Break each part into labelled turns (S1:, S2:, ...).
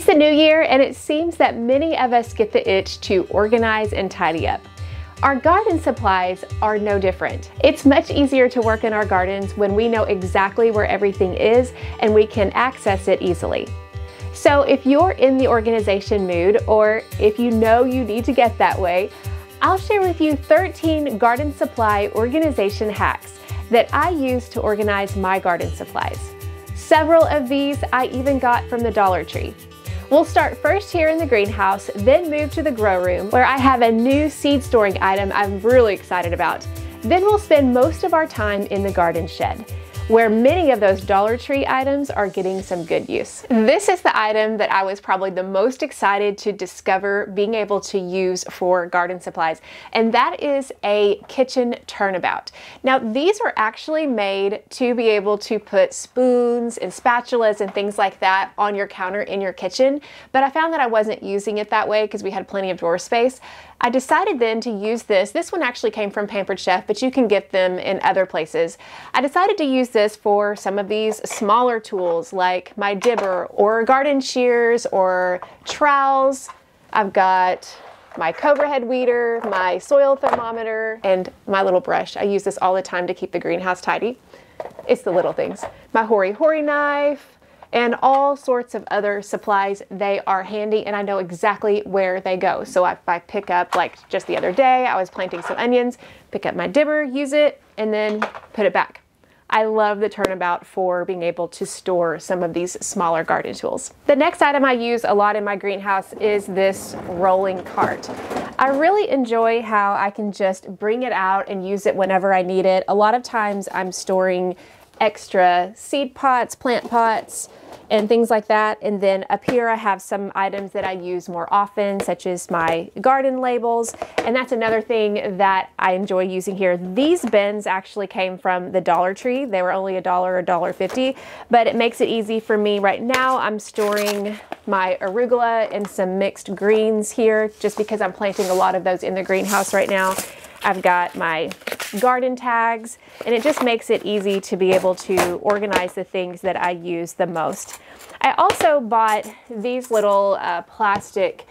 S1: the new year, and it seems that many of us get the itch to organize and tidy up. Our garden supplies are no different. It's much easier to work in our gardens when we know exactly where everything is and we can access it easily. So if you're in the organization mood, or if you know you need to get that way, I'll share with you 13 garden supply organization hacks that I use to organize my garden supplies. Several of these I even got from the Dollar Tree. We'll start first here in the greenhouse, then move to the grow room where I have a new seed storing item I'm really excited about. Then we'll spend most of our time in the garden shed, where many of those Dollar Tree items are getting some good use. This is the item that I was probably the most excited to discover being able to use for garden supplies, and that is a kitchen turnabout. Now, these are actually made to be able to put spoons and spatulas and things like that on your counter in your kitchen, but I found that I wasn't using it that way because we had plenty of drawer space. I decided then to use this. This one actually came from Pampered Chef, but you can get them in other places. I decided to use this for some of these smaller tools like my dibber or garden shears or trowels. I've got my cobra head weeder, my soil thermometer, and my little brush. I use this all the time to keep the greenhouse tidy. It's the little things. My hori-hori knife, and all sorts of other supplies. They are handy and I know exactly where they go. So if I pick up, like just the other day, I was planting some onions, pick up my dibber, use it, and then put it back. I love the Turnabout for being able to store some of these smaller garden tools. The next item I use a lot in my greenhouse is this rolling cart. I really enjoy how I can just bring it out and use it whenever I need it. A lot of times I'm storing extra seed pots, plant pots, and things like that. And then up here I have some items that I use more often, such as my garden labels. And that's another thing that I enjoy using here. These bins actually came from the Dollar Tree. They were only $1 or $1.50, but it makes it easy for me. Right now I'm storing my arugula and some mixed greens here just because I'm planting a lot of those in the greenhouse right now. I've got my garden tags, and it just makes it easy to be able to organize the things that I use the most. I also bought these little plastic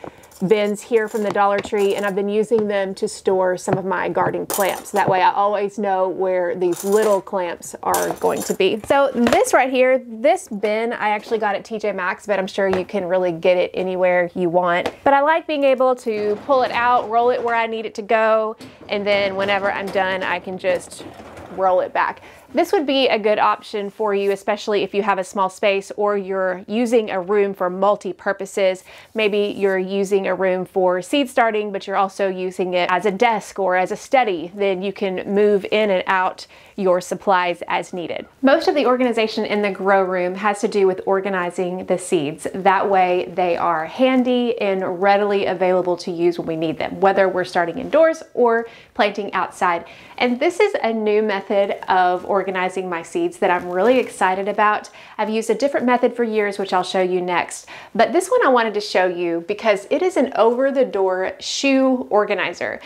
S1: bins here from the Dollar Tree, and I've been using them to store some of my garden clamps. That way I always know where these little clamps are going to be. So this right here, this bin I actually got at TJ Maxx, but I'm sure you can really get it anywhere you want. But I like being able to pull it out, roll it where I need it to go, and then whenever I'm done, I can just roll it back. This would be a good option for you, especially if you have a small space or you're using a room for multi-purposes. Maybe you're using a room for seed starting, but you're also using it as a desk or as a study. Then you can move in and out your supplies as needed. Most of the organization in the grow room has to do with organizing the seeds. That way they are handy and readily available to use when we need them, whether we're starting indoors or planting outside. And this is a new method of organizing my seeds that I'm really excited about. I've used a different method for years, which I'll show you next. But this one I wanted to show you because it is an over-the-door shoe organizer.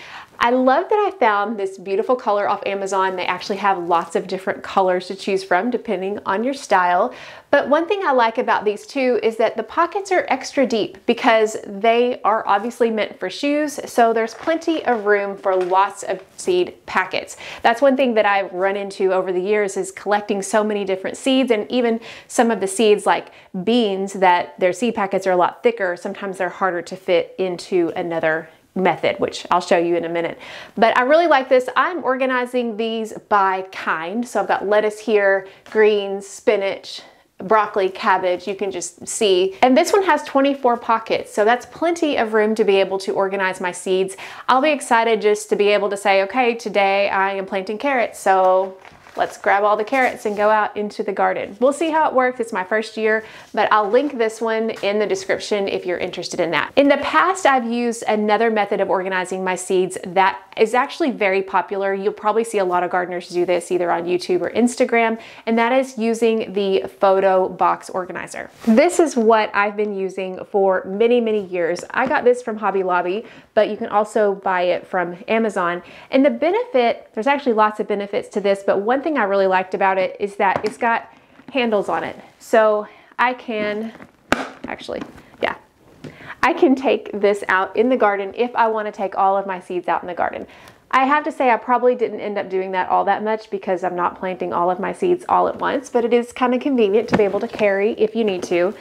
S1: I love that I found this beautiful color off Amazon. They actually have lots of different colors to choose from depending on your style. But one thing I like about these two is that the pockets are extra deep because they are obviously meant for shoes. So there's plenty of room for lots of seed packets. That's one thing that I've run into over the years is collecting so many different seeds, and even some of the seeds like beans that their seed packets are a lot thicker. Sometimes they're harder to fit into another method, which I'll show you in a minute. But I really like this. I'm organizing these by kind. So I've got lettuce here, greens, spinach, broccoli, cabbage, you can just see. And this one has 24 pockets, so that's plenty of room to be able to organize my seeds. I'll be excited just to be able to say, okay, today I am planting carrots, so let's grab all the carrots and go out into the garden. We'll see how it works. It's my first year, but I'll link this one in the description if you're interested in that. In the past, I've used another method of organizing my seeds that is actually very popular. You'll probably see a lot of gardeners do this either on YouTube or Instagram, and that is using the photo box organizer. This is what I've been using for many, many years. I got this from Hobby Lobby, but you can also buy it from Amazon. And the benefit, there's actually lots of benefits to this, but one thing I really liked about it is that it's got handles on it. So I can, actually, yeah, I can take this out in the garden if I want to take all of my seeds out in the garden. I have to say I probably didn't end up doing that all that much because I'm not planting all of my seeds all at once, but it is kind of convenient to be able to carry if you need to.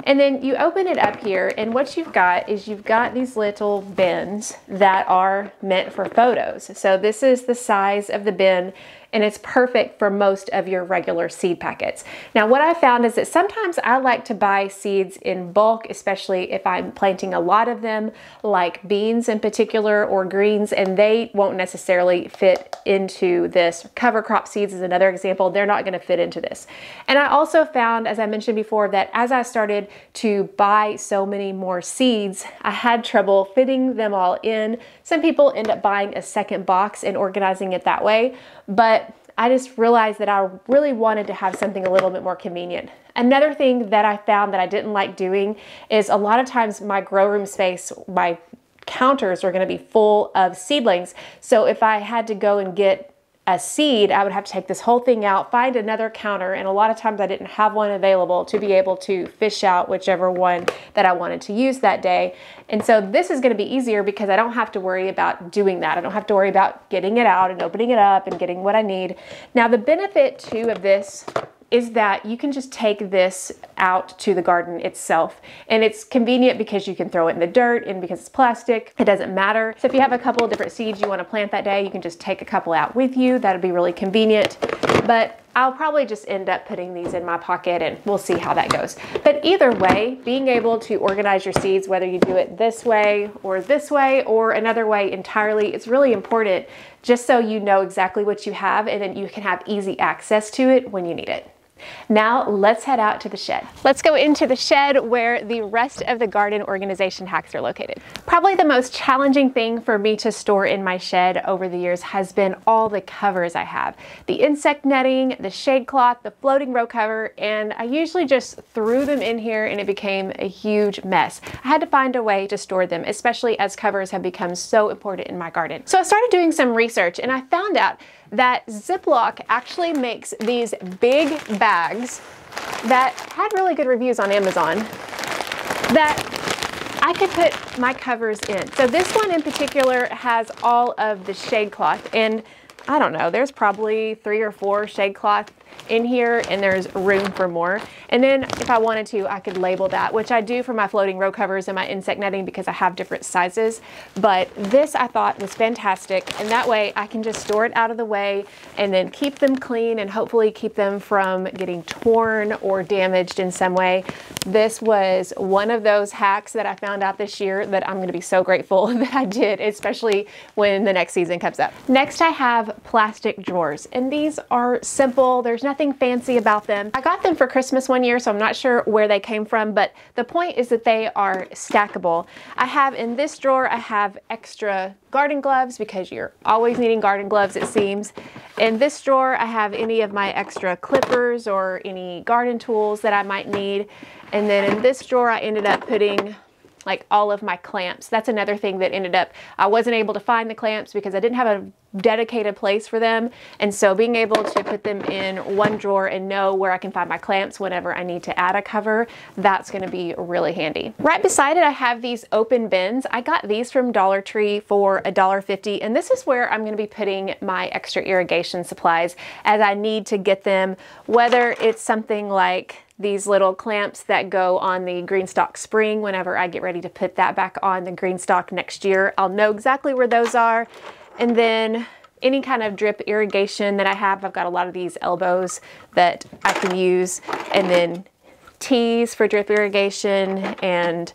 S1: And then you open it up here, and what you've got is you've got these little bins that are meant for photos. So this is the size of the bin, and it's perfect for most of your regular seed packets. Now what I found is that sometimes I like to buy seeds in bulk, especially if I'm planting a lot of them, like beans in particular or greens, and they won't necessarily fit into this. Cover crop seeds is another example. They're not gonna fit into this. And I also found, as I mentioned before, that as I started to buy so many more seeds, I had trouble fitting them all in. Some people end up buying a second box and organizing it that way, but I just realized that I really wanted to have something a little bit more convenient. Another thing that I found that I didn't like doing is a lot of times my grow room space, my counters are going to be full of seedlings. So if I had to go and get a seed, I would have to take this whole thing out, find another counter, and a lot of times I didn't have one available to be able to fish out whichever one that I wanted to use that day. And so this is going to be easier because I don't have to worry about doing that. I don't have to worry about getting it out and opening it up and getting what I need. Now the benefit too of this is that you can just take this out to the garden itself. And it's convenient because you can throw it in the dirt, and because it's plastic, it doesn't matter. So if you have a couple of different seeds you want to plant that day, you can just take a couple out with you. That'd be really convenient. But I'll probably just end up putting these in my pocket, and we'll see how that goes. But either way, being able to organize your seeds, whether you do it this way or another way entirely, it's really important just so you know exactly what you have, and then you can have easy access to it when you need it. Now let's head out to the shed. Let's go into the shed where the rest of the garden organization hacks are located. Probably the most challenging thing for me to store in my shed over the years has been all the covers I have. The insect netting, the shade cloth, the floating row cover, and I usually just threw them in here and it became a huge mess. I had to find a way to store them, especially as covers have become so important in my garden. So I started doing some research, and I found out that Ziploc actually makes these big bags that had really good reviews on Amazon that I could put my covers in. So this one in particular has all of the shade cloth, and I don't know, there's probably 3 or 4 shade cloth in here, and there's room for more. And then if I wanted to, I could label that, which I do for my floating row covers and my insect netting because I have different sizes. But this I thought was fantastic, and that way I can just store it out of the way and then keep them clean and hopefully keep them from getting torn or damaged in some way. This was one of those hacks that I found out this year that I'm going to be so grateful that I did, especially when the next season comes up. Next I have plastic drawers, and these are simple. There's nothing fancy about them. I got them for Christmas one year, so I'm not sure where they came from, but the point is that they are stackable. I have in this drawer, I have extra garden gloves because you're always needing garden gloves, it seems. In this drawer, I have any of my extra clippers or any garden tools that I might need. And then in this drawer, I ended up putting like all of my clamps. That's another thing that ended up, I wasn't able to find the clamps because I didn't have a dedicated place for them. And so being able to put them in one drawer and know where I can find my clamps whenever I need to add a cover, that's going to be really handy. Right beside it, I have these open bins. I got these from Dollar Tree for $1.50, and this is where I'm going to be putting my extra irrigation supplies as I need to get them, whether it's something like these little clamps that go on the green stalk spring. Whenever I get ready to put that back on the green stalk next year, I'll know exactly where those are. And then any kind of drip irrigation that I have, I've got a lot of these elbows that I can use, and then tees for drip irrigation, and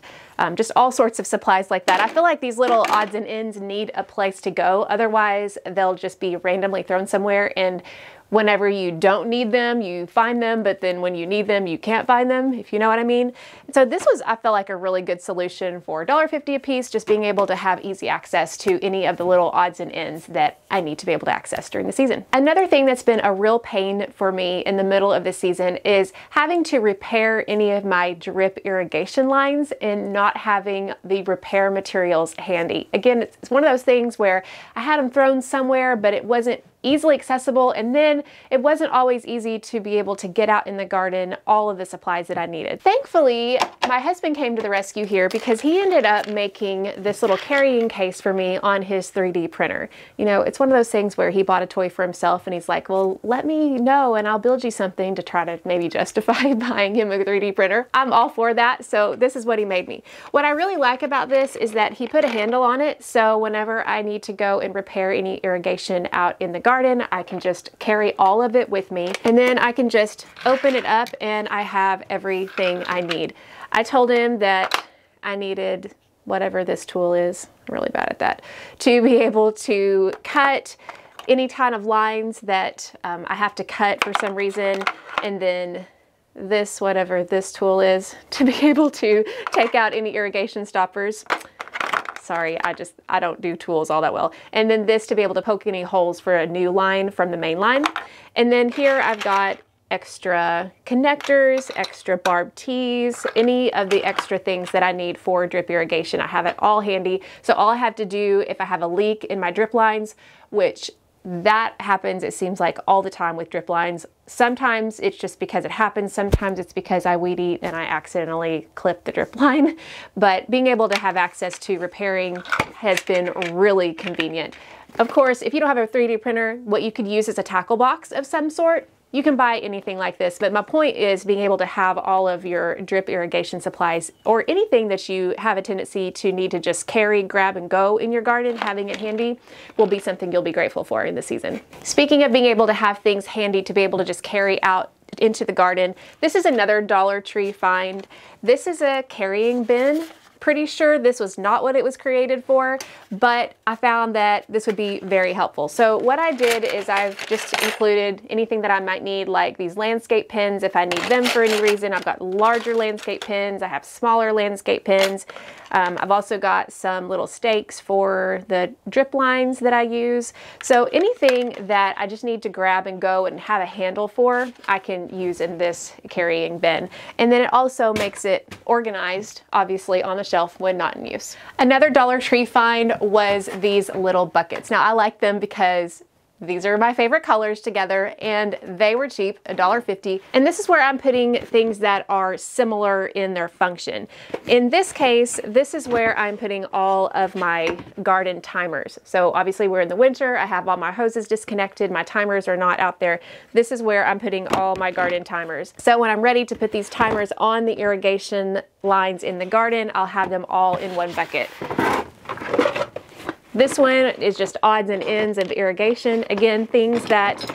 S1: just all sorts of supplies like that. I feel like these little odds and ends need a place to go. Otherwise, they'll just be randomly thrown somewhere, and whenever you don't need them, you find them, but then when you need them, you can't find them, if you know what I mean. So this was, I feel like, a really good solution for $1.50 a piece, just being able to have easy access to any of the little odds and ends that I need to be able to access during the season. Another thing that's been a real pain for me in the middle of the season is having to repair any of my drip irrigation lines and not having the repair materials handy. Again, it's one of those things where I had them thrown somewhere, but it wasn't easily accessible, and then it wasn't always easy to be able to get out in the garden all of the supplies that I needed. Thankfully, my husband came to the rescue here because he ended up making this little carrying case for me on his 3D printer. You know, it's one of those things where he bought a toy for himself and he's like, well, let me know and I'll build you something, to try to maybe justify buying him a 3D printer. I'm all for that, so this is what he made me. What I really like about this is that he put a handle on it, so whenever I need to go and repair any irrigation out in the garden, I can just carry all of it with me, and then I can just open it up and I have everything I need. I told him that I needed whatever this tool is, I'm really bad at that, to be able to cut any kind of lines that I have to cut for some reason, and then this, whatever this tool is, to be able to take out any irrigation stoppers. Sorry, I don't do tools all that well. And then this to be able to poke any holes for a new line from the main line. And then here I've got extra connectors, extra barb tees, any of the extra things that I need for drip irrigation. I have it all handy. So all I have to do if I have a leak in my drip lines, which that happens, it seems like, all the time with drip lines. Sometimes it's just because it happens. Sometimes it's because I weed eat and I accidentally clip the drip line. But being able to have access to repairing has been really convenient. Of course, if you don't have a 3D printer, what you could use is a tackle box of some sort. You can buy anything like this, but my point is being able to have all of your drip irrigation supplies, or anything that you have a tendency to need to just carry, grab, and go in your garden, having it handy will be something you'll be grateful for in the season. Speaking of being able to have things handy to be able to just carry out into the garden, this is another Dollar Tree find. This is a carrying bin. Pretty sure this was not what it was created for, but I found that this would be very helpful. So what I did is I've just included anything that I might need, like these landscape pins if I need them for any reason. I've got larger landscape pins, I have smaller landscape pins. I've also got some little stakes for the drip lines that I use. So anything that I just need to grab and go and have a handle for, I can use in this carrying bin. And then it also makes it organized, obviously, on the shelf when not in use. Another Dollar Tree find was these little buckets. Now I like them because these are my favorite colors together, and they were cheap, $1.50. And this is where I'm putting things that are similar in their function. In this case, this is where I'm putting all of my garden timers. So obviously we're in the winter, I have all my hoses disconnected, my timers are not out there. This is where I'm putting all my garden timers. So when I'm ready to put these timers on the irrigation lines in the garden, I'll have them all in one bucket. This one is just odds and ends of irrigation. Again, things that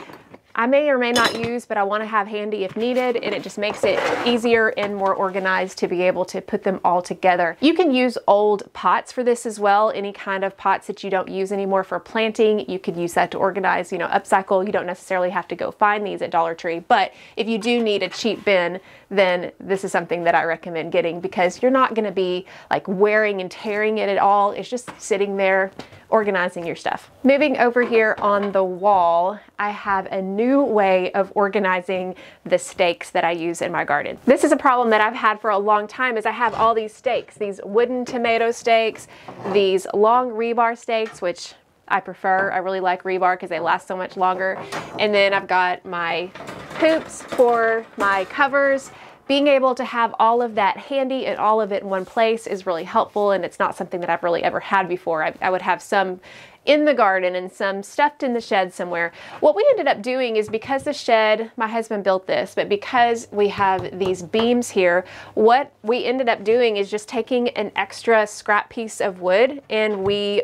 S1: I may or may not use, but I want to have handy if needed, and it just makes it easier and more organized to be able to put them all together. You can use old pots for this as well. Any kind of pots that you don't use anymore for planting, you could use that to organize, upcycle. You don't necessarily have to go find these at Dollar Tree, but if you do need a cheap bin, then this is something that I recommend getting, because you're not going to be like wearing and tearing it at all. It's just sitting there organizing your stuff. Moving over here on the wall, I have a new way of organizing the stakes that I use in my garden. This is a problem that I've had for a long time, is I have all these stakes, these wooden tomato stakes, these long rebar stakes, which I prefer. I really like rebar because they last so much longer. And then I've got my hoops for my covers. Being able to have all of that handy and all of it in one place is really helpful, and it's not something that I've really ever had before. I would have some in the garden and some stuffed in the shed somewhere. What we ended up doing is, because the shed, my husband built this, but because we have these beams here, what we ended up doing is just taking an extra scrap piece of wood and we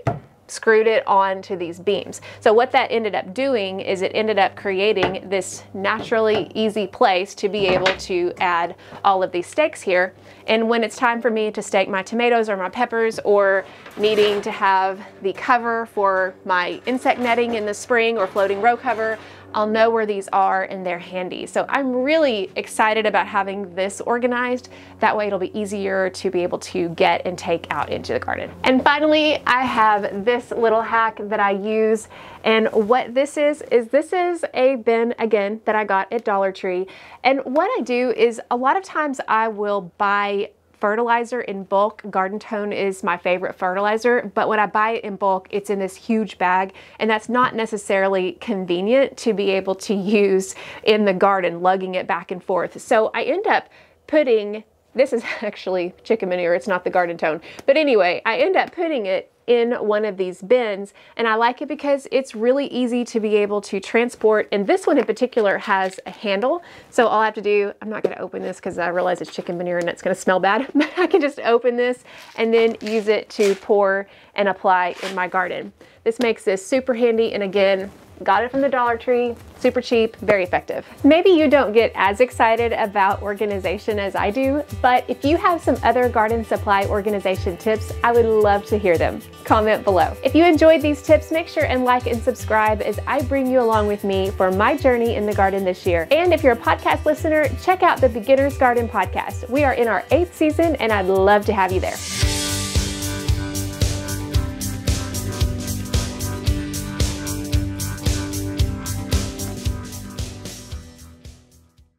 S1: screwed it onto these beams. So what that ended up doing is it ended up creating this naturally easy place to be able to add all of these stakes here. And when it's time for me to stake my tomatoes or my peppers, or needing to have the cover for my insect netting in the spring or floating row cover, I'll know where these are and they're handy. So I'm really excited about having this organized. That way it'll be easier to be able to get and take out into the garden. And finally, I have this little hack that I use. And what this is a bin, again, that I got at Dollar Tree. And what I do is, a lot of times I will buy fertilizer in bulk. Garden Tone is my favorite fertilizer, but when I buy it in bulk, it's in this huge bag, and that's not necessarily convenient to be able to use in the garden, lugging it back and forth. So I end up putting, this is actually chicken manure, it's not the Garden Tone, but anyway, I end up putting it in one of these bins, and I like it because it's really easy to be able to transport, and this one in particular has a handle, so all I have to do, I'm not going to open this because I realize it's chicken manure and it's going to smell bad, but I can just open this and then use it to pour and apply in my garden. This makes this super handy, and again, got it from the Dollar Tree, super cheap, very effective. Maybe you don't get as excited about organization as I do, but if you have some other garden supply organization tips, I would love to hear them. Comment below. If you enjoyed these tips, make sure and like and subscribe as I bring you along with me for my journey in the garden this year. And if you're a podcast listener, check out the Beginner's Garden podcast. We are in our 8th season, and I'd love to have you there.